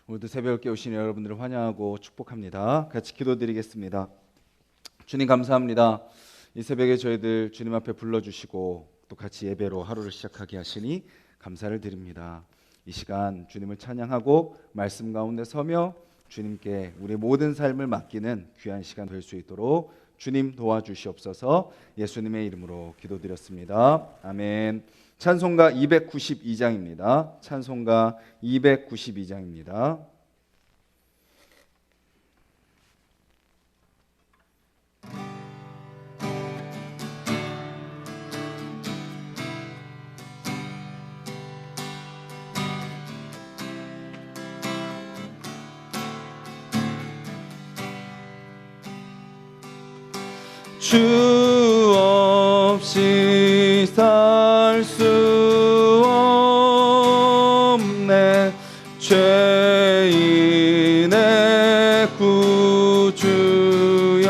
오늘도 새벽을 깨우신 여러분들을 환영하고 축복합니다. 같이 기도드리겠습니다. 주님 감사합니다. 이 새벽에 저희들 주님 앞에 불러주시고 또 같이 예배로 하루를 시작하게 하시니 감사를 드립니다. 이 시간 주님을 찬양하고 말씀 가운데 서며 주님께 우리 모든 삶을 맡기는 귀한 시간 될 수 있도록 주님 도와주시옵소서. 예수님의 이름으로 기도드렸습니다. 아멘. 찬송가 292장입니다. 찬송가 292장입니다. 주 없이 살 수 없네 죄인의 구주여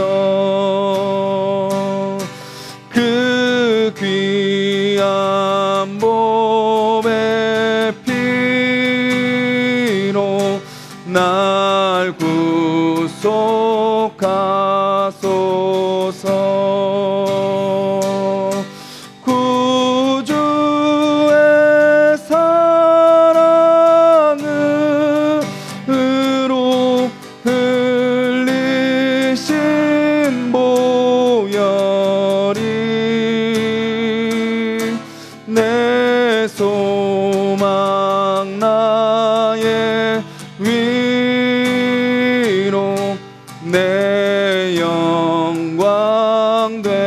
그 귀한 몸의 피로 날 구속하소서 구주의 사랑으로 흘리신 보혈이 내 소망 나의 위로 내 영광 됩니다.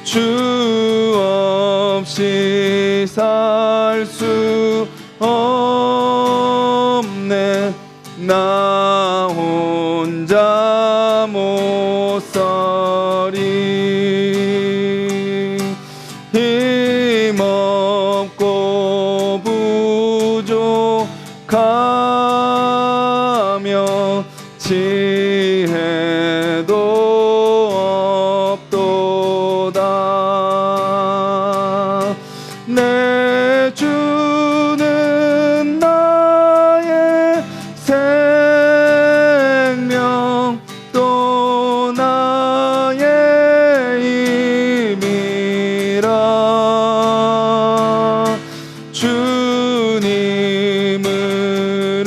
주 없이 살 수 없네 나 혼자 못 서리 힘없고 부족하며 지혜도 없도다 내 주는 나의 생명 또 나의 힘이라 주님을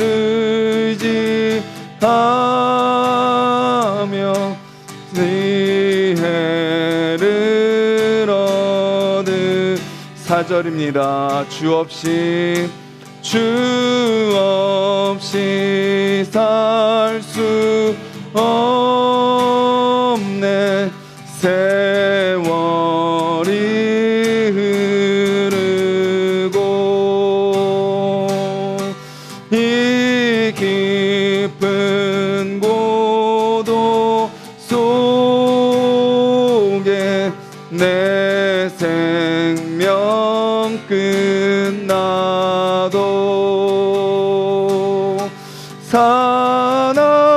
의지하며 지혜를 얻으 4절입니다. 주 없이 살 수 없네 세월이 흐르고 이 깊은 고도 속에 내 생명 끝나도 사나운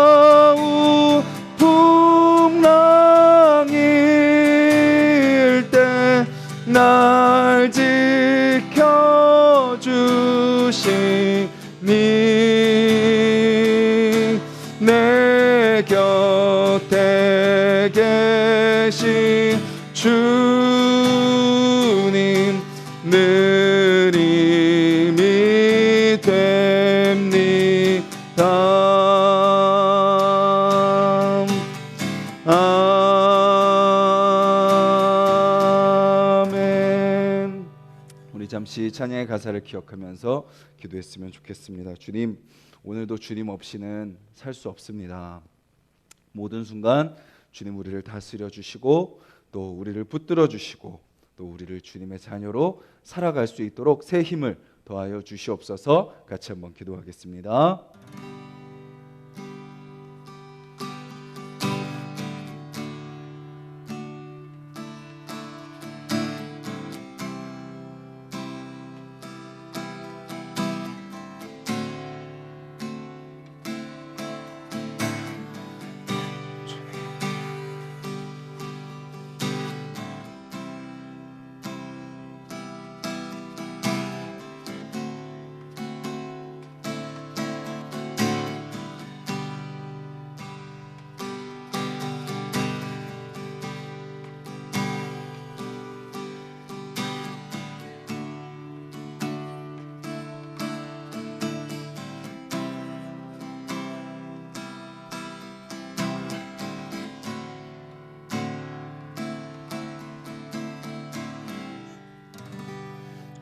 풍랑일 때 날 지켜주시니 내 곁에 계신 주님 늘 힘이 됩니다. 아멘. 우리 잠시 찬양의 가사를 기억하면서 기도했으면 좋겠습니다. 주님, 오늘도 주님 없이는 살 수 없습니다. 모든 순간 주님 우리를 다스려 주시고 또 우리를 붙들어 주시고 또 우리를 주님의 자녀로 살아갈 수 있도록 새 힘을 더하여 주시옵소서. 같이 한번 기도하겠습니다.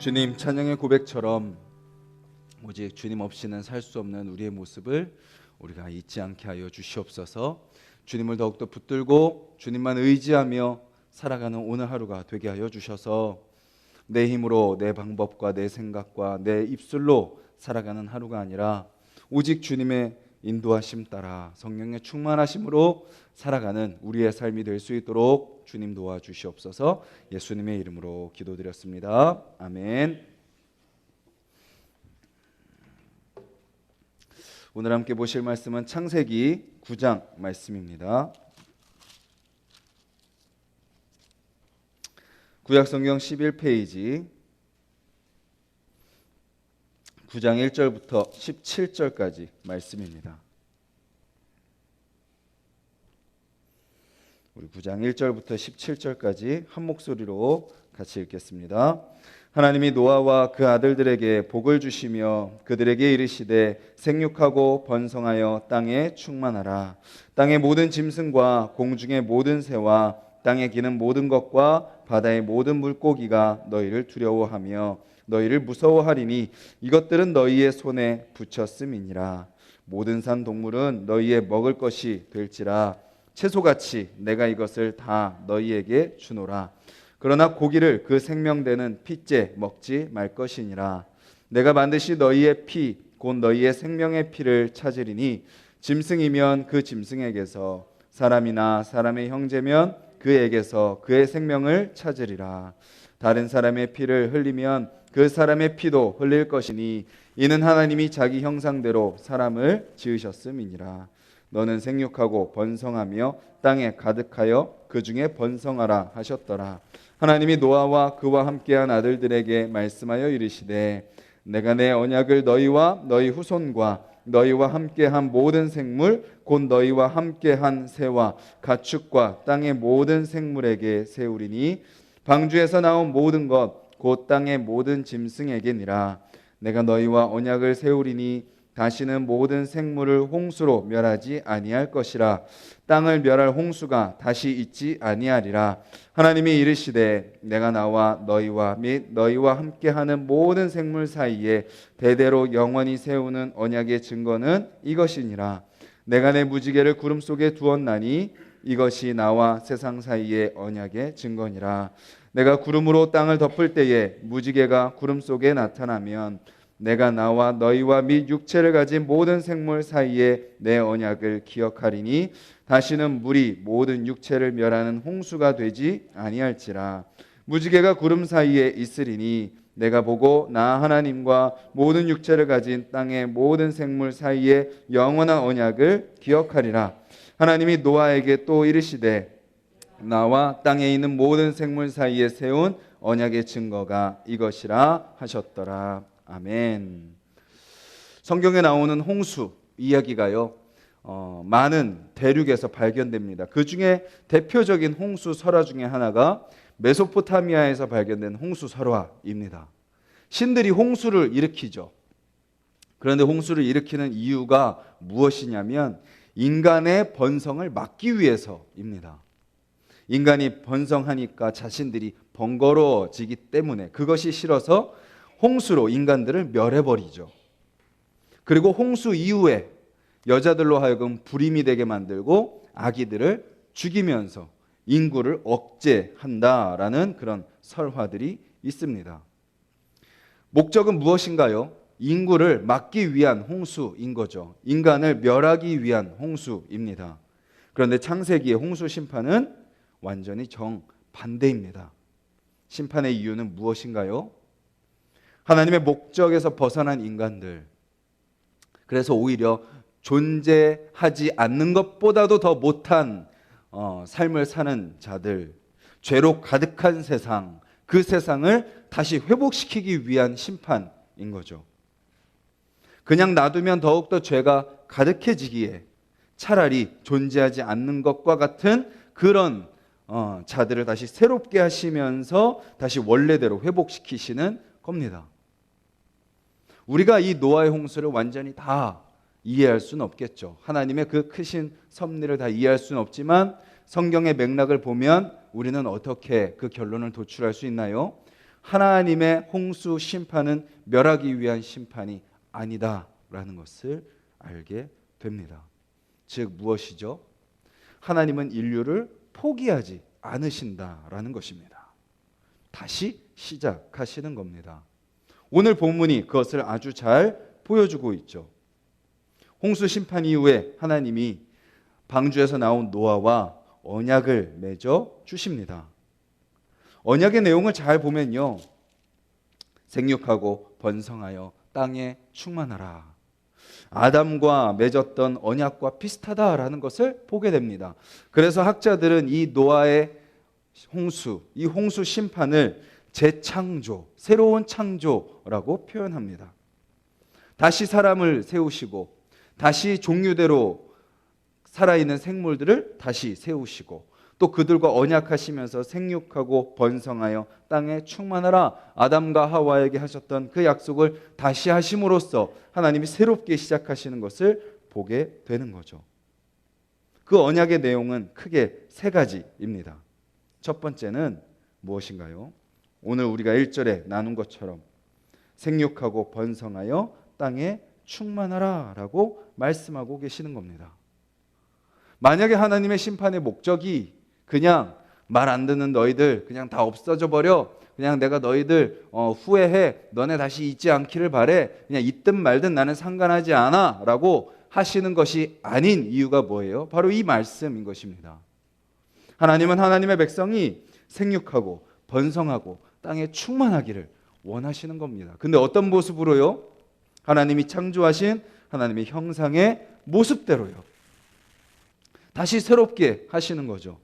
주님, 찬양의 고백처럼 오직 주님 없이는 살 수 없는 우리의 모습을 우리가 잊지 않게 하여 주시옵소서. 주님을 더욱더 붙들고 주님만 의지하며 살아가는 오늘 하루가 되게 하여 주셔서 내 힘으로, 내 방법과 내 생각과 내 입술로 살아가는 하루가 아니라 오직 주님의 인도하심 따라 성령의 충만하심으로 살아가는 우리의 삶이 될 수 있도록 주님 도와주시옵소서. 예수님의 이름으로 기도드렸습니다. 아멘. 오늘 함께 보실 말씀은 창세기 9장 말씀입니다. 구약성경 11페이지 9장 1절부터 17절까지 말씀입니다. 우리 9장 1절부터 17절까지 한 목소리로 같이 읽겠습니다. 하나님이 노아와 그 아들들에게 복을 주시며 그들에게 이르시되 생육하고 번성하여 땅에 충만하라. 땅의 모든 짐승과 공중의 모든 새와 땅에 기는 모든 것과 바다의 모든 물고기가 너희를 두려워하며 너희를 무서워하리니 이것들은 너희의 손에 붙였음이니라. 모든 산 동물은 너희의 먹을 것이 될지라. 채소같이 내가 이것을 다 너희에게 주노라. 그러나 고기를 그 생명되는 피째 먹지 말 것이니라. 내가 반드시 너희의 피 곧 너희의 생명의 피를 찾으리니 짐승이면 그 짐승에게서 사람이나 사람의 형제면 그에게서 그의 생명을 찾으리라. 다른 사람의 피를 흘리면 그 사람의 피도 흘릴 것이니 이는 하나님이 자기 형상대로 사람을 지으셨음이니라. 너는 생육하고 번성하며 땅에 가득하여 그 중에 번성하라 하셨더라. 하나님이 노아와 그와 함께한 아들들에게 말씀하여 이르시되 내가 내 언약을 너희와 너희 후손과 너희와 함께한 모든 생물 곧 너희와 함께한 새와 가축과 땅의 모든 생물에게 세우리니 방주에서 나온 모든 것 곧 땅의 모든 짐승에게니라. 내가 너희와 언약을 세우리니 다시는 모든 생물을 홍수로 멸하지 아니할 것이라. 땅을 멸할 홍수가 다시 있지 아니하리라. 하나님이 이르시되 내가 나와 너희와 및 너희와 함께하는 모든 생물 사이에 대대로 영원히 세우는 언약의 증거는 이것이니라. 내가 내 무지개를 구름 속에 두었나니 이것이 나와 세상 사이의 언약의 증거니라. 내가 구름으로 땅을 덮을 때에 무지개가 구름 속에 나타나면 내가 나와 너희와 및 육체를 가진 모든 생물 사이에 내 언약을 기억하리니 다시는 물이 모든 육체를 멸하는 홍수가 되지 아니할지라. 무지개가 구름 사이에 있으리니 내가 보고 나 하나님과 모든 육체를 가진 땅의 모든 생물 사이에 영원한 언약을 기억하리라. 하나님이 노아에게 또 이르시되 나와 땅에 있는 모든 생물 사이에 세운 언약의 증거가 이것이라 하셨더라. 아멘. 성경에 나오는 홍수 이야기가요, 많은 대륙에서 발견됩니다. 그 중에 대표적인 홍수 설화 중에 하나가 메소포타미아에서 발견된 홍수 설화입니다. 신들이 홍수를 일으키죠. 그런데 홍수를 일으키는 이유가 무엇이냐면 인간의 번성을 막기 위해서입니다. 인간이 번성하니까 자신들이 번거로워지기 때문에 그것이 싫어서 홍수로 인간들을 멸해버리죠. 그리고 홍수 이후에 여자들로 하여금 불임이 되게 만들고 아기들을 죽이면서 인구를 억제한다라는 그런 설화들이 있습니다. 목적은 무엇인가요? 인구를 막기 위한 홍수인 거죠. 인간을 멸하기 위한 홍수입니다. 그런데 창세기의 홍수 심판은 완전히 정반대입니다. 심판의 이유는 무엇인가요? 하나님의 목적에서 벗어난 인간들, 그래서 오히려 존재하지 않는 것보다도 더 못한 삶을 사는 자들, 죄로 가득한 세상, 그 세상을 다시 회복시키기 위한 심판인 거죠. 그냥 놔두면 더욱더 죄가 가득해지기에 차라리 존재하지 않는 것과 같은 그런 자들을 다시 새롭게 하시면서 다시 원래대로 회복시키시는 겁니다. 우리가 이 노아의 홍수를 완전히 다 이해할 수는 없겠죠. 하나님의 그 크신 섭리를 다 이해할 수는 없지만 성경의 맥락을 보면 우리는 어떻게 그 결론을 도출할 수 있나요? 하나님의 홍수 심판은 멸하기 위한 심판이 아니다라는 것을 알게 됩니다. 즉 무엇이죠? 하나님은 인류를 포기하지 않으신다라는 것입니다. 다시 시작하시는 겁니다. 오늘 본문이 그것을 아주 잘 보여주고 있죠. 홍수 심판 이후에 하나님이 방주에서 나온 노아와 언약을 맺어 주십니다. 언약의 내용을 잘 보면요, 생육하고 번성하여 땅에 충만하라, 아담과 맺었던 언약과 비슷하다라는 것을 보게 됩니다. 그래서 학자들은 이 노아의 홍수, 이 홍수 심판을 재창조, 새로운 창조라고 표현합니다. 다시 사람을 세우시고 다시 종류대로 살아있는 생물들을 다시 세우시고 또 그들과 언약하시면서 생육하고 번성하여 땅에 충만하라, 아담과 하와에게 하셨던 그 약속을 다시 하심으로써 하나님이 새롭게 시작하시는 것을 보게 되는 거죠. 그 언약의 내용은 크게 세 가지입니다. 첫 번째는 무엇인가요? 오늘 우리가 1절에 나눈 것처럼 생육하고 번성하여 땅에 충만하라 라고 말씀하고 계시는 겁니다. 만약에 하나님의 심판의 목적이 그냥 말 안 듣는 너희들 그냥 다 없어져 버려, 그냥 내가 너희들 후회해, 너네 다시 잊지 않기를 바래, 그냥 있든 말든 나는 상관하지 않아 라고 하시는 것이 아닌 이유가 뭐예요? 바로 이 말씀인 것입니다. 하나님은 하나님의 백성이 생육하고 번성하고 땅에 충만하기를 원하시는 겁니다. 근데 어떤 모습으로요? 하나님이 창조하신 하나님의 형상의 모습대로요. 다시 새롭게 하시는 거죠.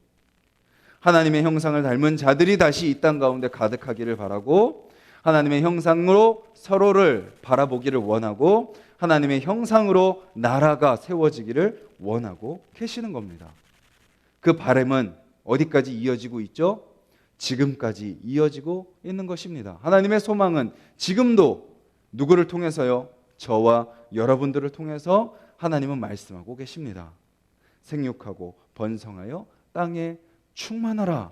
하나님의 형상을 닮은 자들이 다시 이 땅 가운데 가득하기를 바라고, 하나님의 형상으로 서로를 바라보기를 원하고, 하나님의 형상으로 나라가 세워지기를 원하고 계시는 겁니다. 그 바람은 어디까지 이어지고 있죠? 지금까지 이어지고 있는 것입니다. 하나님의 소망은 지금도 누구를 통해서요? 저와 여러분들을 통해서 하나님은 말씀하고 계십니다. 생육하고 번성하여 땅에 충만하라.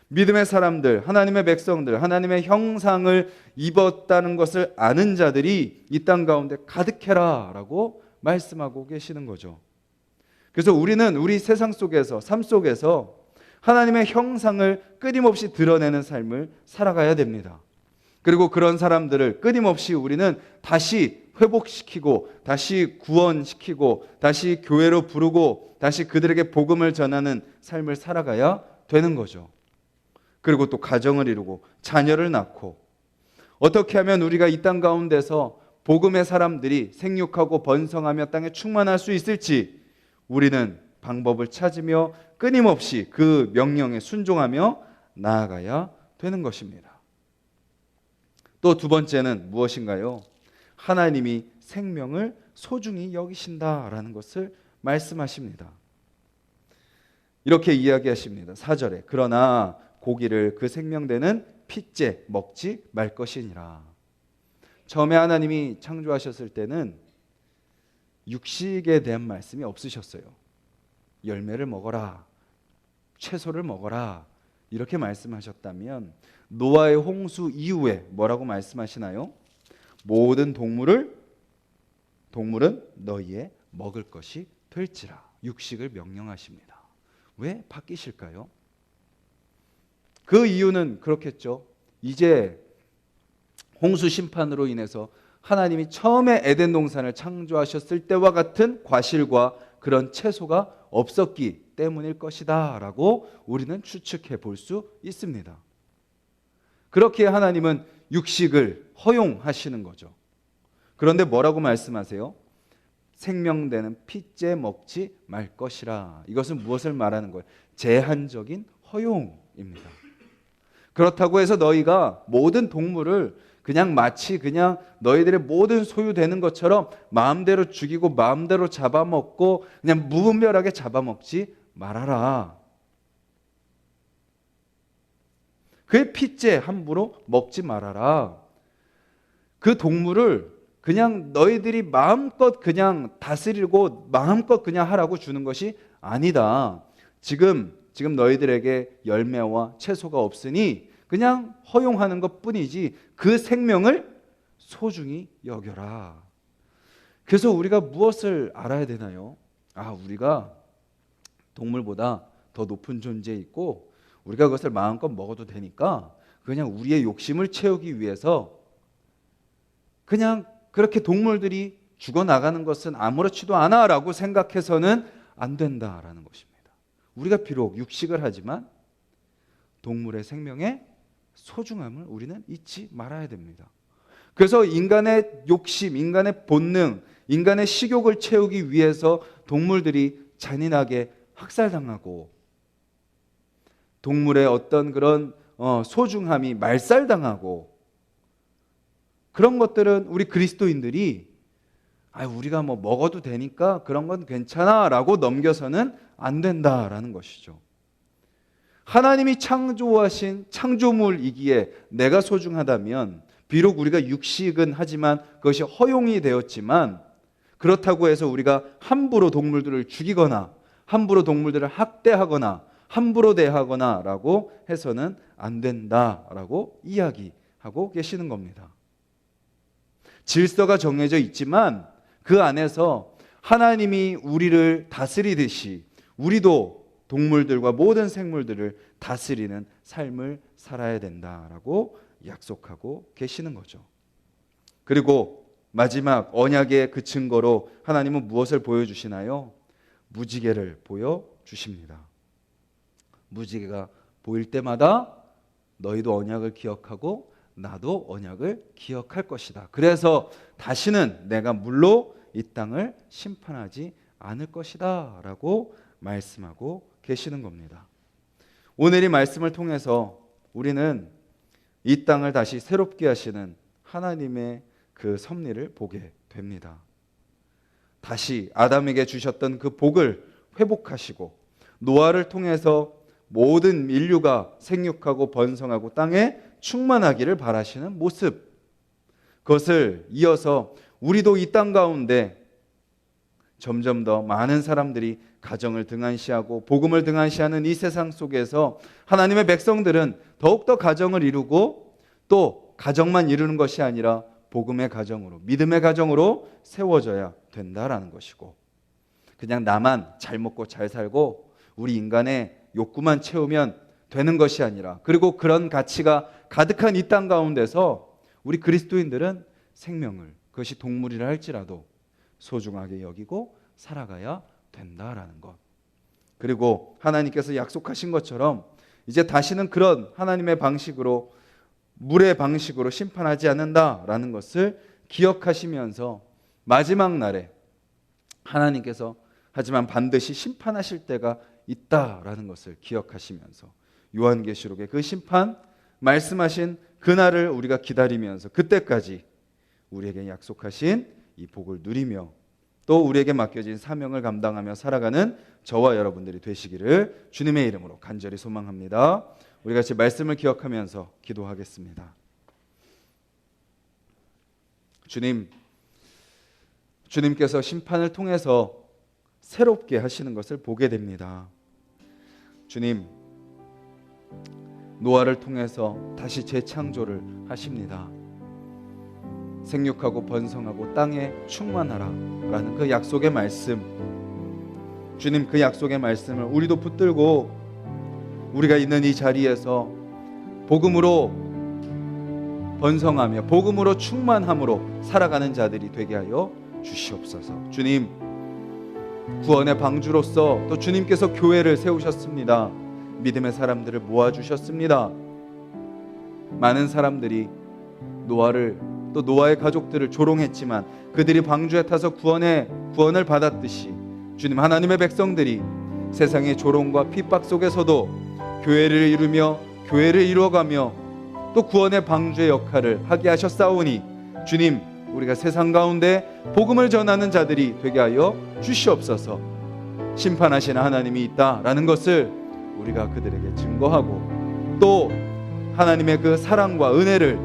믿음의 사람들, 하나님의 백성들, 하나님의 형상을 입었다는 것을 아는 자들이 이 땅 가운데 가득해라 라고 말씀하고 계시는 거죠. 그래서 우리는 우리 세상 속에서, 삶 속에서 하나님의 형상을 끊임없이 드러내는 삶을 살아가야 됩니다. 그리고 그런 사람들을 끊임없이 우리는 다시 회복시키고 다시 구원시키고 다시 교회로 부르고 다시 그들에게 복음을 전하는 삶을 살아가야 되는 거죠. 그리고 또 가정을 이루고 자녀를 낳고, 어떻게 하면 우리가 이 땅 가운데서 복음의 사람들이 생육하고 번성하며 땅에 충만할 수 있을지 우리는 방법을 찾으며 끊임없이 그 명령에 순종하며 나아가야 되는 것입니다. 또 두 번째는 무엇인가요? 하나님이 생명을 소중히 여기신다라는 것을 말씀하십니다. 이렇게 이야기하십니다. 4절에 그러나 고기를 그 생명되는 핏째 먹지 말 것이니라. 처음에 하나님이 창조하셨을 때는 육식에 대한 말씀이 없으셨어요. 열매를 먹어라, 채소를 먹어라 이렇게 말씀하셨다면 노아의 홍수 이후에 뭐라고 말씀하시나요? 모든 동물은 너희의 먹을 것이 될지라. 육식을 명령하십니다. 왜 바뀌실까요? 그 이유는 그렇겠죠. 이제 홍수 심판으로 인해서 하나님이 처음에 에덴 동산을 창조하셨을 때와 같은 과실과 그런 채소가 없었기 때문일 것이다 라고 우리는 추측해 볼 수 있습니다. 그렇게 하나님은 육식을 허용하시는 거죠. 그런데 뭐라고 말씀하세요? 생명되는 핏째 먹지 말 것이라. 이것은 무엇을 말하는 거예요? 제한적인 허용입니다. 그렇다고 해서 너희가 모든 동물을 그냥 마치 그냥 너희들의 모든 소유되는 것처럼 마음대로 죽이고 마음대로 잡아먹고 그냥 무분별하게 잡아먹지 말아라. 그의 핏째 함부로 먹지 말아라. 그 동물을 그냥 너희들이 마음껏 그냥 다스리고 마음껏 그냥 하라고 주는 것이 아니다. 지금 너희들에게 열매와 채소가 없으니 그냥 허용하는 것뿐이지 그 생명을 소중히 여겨라. 그래서 우리가 무엇을 알아야 되나요? 우리가 동물보다 더 높은 존재에 있고 우리가 그것을 마음껏 먹어도 되니까 그냥 우리의 욕심을 채우기 위해서 그냥 그렇게 동물들이 죽어나가는 것은 아무렇지도 않아라고 생각해서는 안 된다라는 것입니다. 우리가 비록 육식을 하지만 동물의 생명의 소중함을 우리는 잊지 말아야 됩니다. 그래서 인간의 욕심, 인간의 본능, 인간의 식욕을 채우기 위해서 동물들이 잔인하게 학살당하고 동물의 어떤 그런 소중함이 말살당하고 그런 것들은 우리 그리스도인들이 우리가 뭐 먹어도 되니까 그런 건 괜찮아 라고 넘겨서는 안 된다라는 것이죠. 하나님이 창조하신 창조물이기에 내가 소중하다면 비록 우리가 육식은 하지만 그것이 허용이 되었지만 그렇다고 해서 우리가 함부로 동물들을 죽이거나 함부로 동물들을 학대하거나 함부로 대하거나 라고 해서는 안 된다라고 이야기하고 계시는 겁니다. 질서가 정해져 있지만 그 안에서 하나님이 우리를 다스리듯이 우리도 동물들과 모든 생물들을 다스리는 삶을 살아야 된다라고 약속하고 계시는 거죠. 그리고 마지막 언약의 그 증거로 하나님은 무엇을 보여주시나요? 무지개를 보여주십니다. 무지개가 보일 때마다 너희도 언약을 기억하고 나도 언약을 기억할 것이다. 그래서 다시는 내가 물로 이 땅을 심판하지 않을 것이다 라고 말씀하고 계시는 겁니다. 오늘 이 말씀을 통해서 우리는 이 땅을 다시 새롭게 하시는 하나님의 그 섭리를 보게 됩니다. 다시 아담에게 주셨던 그 복을 회복하시고 노아를 통해서 모든 인류가 생육하고 번성하고 땅에 충만하기를 바라시는 모습, 그것을 이어서 우리도 이 땅 가운데 점점 더 많은 사람들이 가정을 등한시하고 복음을 등한시하는 이 세상 속에서 하나님의 백성들은 더욱더 가정을 이루고 또 가정만 이루는 것이 아니라 복음의 가정으로, 믿음의 가정으로 세워져야 된다라는 것이고, 그냥 나만 잘 먹고 잘 살고 우리 인간의 욕구만 채우면 되는 것이 아니라, 그리고 그런 가치가 가득한 이 땅 가운데서 우리 그리스도인들은 생명을, 그것이 동물이라 할지라도 소중하게 여기고 살아가야 된다라는 것. 그리고 하나님께서 약속하신 것처럼 이제 다시는 그런 하나님의 방식으로, 물의 방식으로 심판하지 않는다라는 것을 기억하시면서 마지막 날에 하나님께서 하지만 반드시 심판하실 때가 있다라는 것을 기억하시면서 요한계시록의 그 심판 말씀하신 그날을 우리가 기다리면서 그때까지 우리에게 약속하신 이 복을 누리며 또 우리에게 맡겨진 사명을 감당하며 살아가는 저와 여러분들이 되시기를 주님의 이름으로 간절히 소망합니다. 우리 같이 말씀을 기억하면서 기도하겠습니다. 주님께서 심판을 통해서 새롭게 하시는 것을 보게 됩니다. 주님, 노아를 통해서 다시 재창조를 하십니다. 생육하고 번성하고 땅에 충만하라 라는 그 약속의 말씀, 주님, 그 약속의 말씀을 우리도 붙들고 우리가 있는 이 자리에서 복음으로 번성하며 복음으로 충만함으로 살아가는 자들이 되게 하여 주시옵소서. 주님, 구원의 방주로서 또 주님께서 교회를 세우셨습니다. 믿음의 사람들을 모아주셨습니다. 많은 사람들이 노아를 또 노아의 가족들을 조롱했지만 그들이 방주에 타서 구원을 받았듯이 주님, 하나님의 백성들이 세상의 조롱과 핍박 속에서도 교회를 이루며 교회를 이루어가며 또 구원의 방주의 역할을 하게 하셨사오니 주님, 우리가 세상 가운데 복음을 전하는 자들이 되게 하여 주시옵소서. 심판하시는 하나님이 있다라는 것을 우리가 그들에게 증거하고 또 하나님의 그 사랑과 은혜를